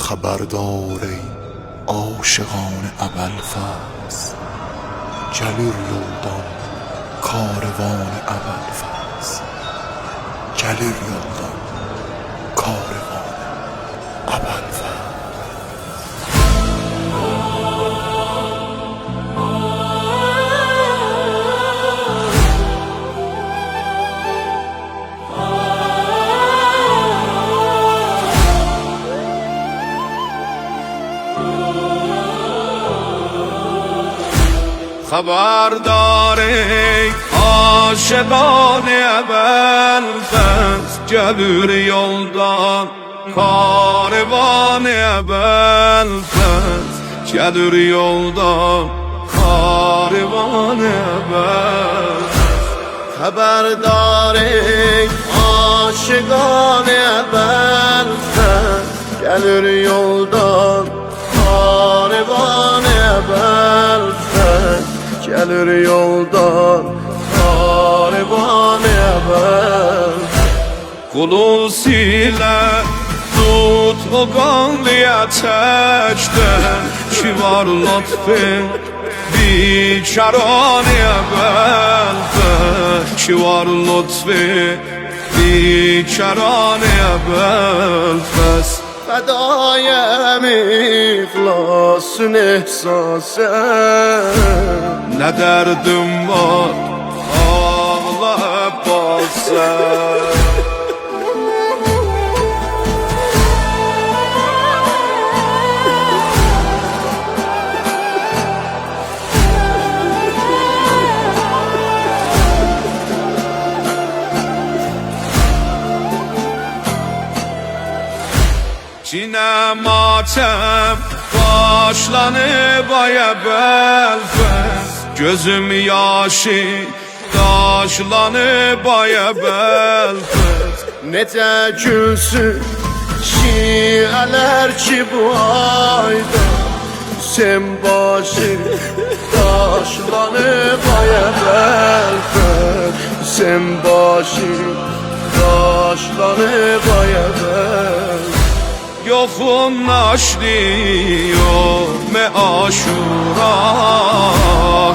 خبردار ای عاشقان ابوالفضل gelir yoldan karvan Ebelfez gelir yoldan karvan Ebelfez. خبردار ey aşıkan Ebelfez gelir yoldan karvan Ebelfez gelir yoldan karvan Ebelfez. Haberdar ey aşıkan Ebelfez gelir yoldan karvan Ebelfez gelir yoldan karvan Ebelfez. Kulus ile tut o kanlı ateşten ki var lütfün biçaran Ebelfez ki var lütfün biçaran Ebelfez. Fedayem iflasın ehsasen Ne derdim var ağla hep balsen. Cine matem başlanıp ay Ebelfez gözüm yaşı taşlanıp ay Ebelfez. Nece gülsün şiiler ki bu ayda sen başı taşlanıp ay Ebelfez sen başı taşlanıp ay Ebelfez. Yokun naşriyor me aşura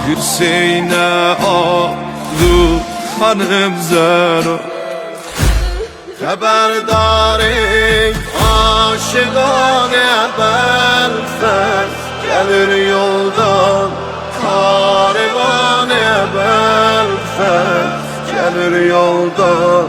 Hüseyin'e alu hanım zero. Haberdar ey aşıkan Ebelfez gelir yoldan karvan Ebelfez gelir yoldan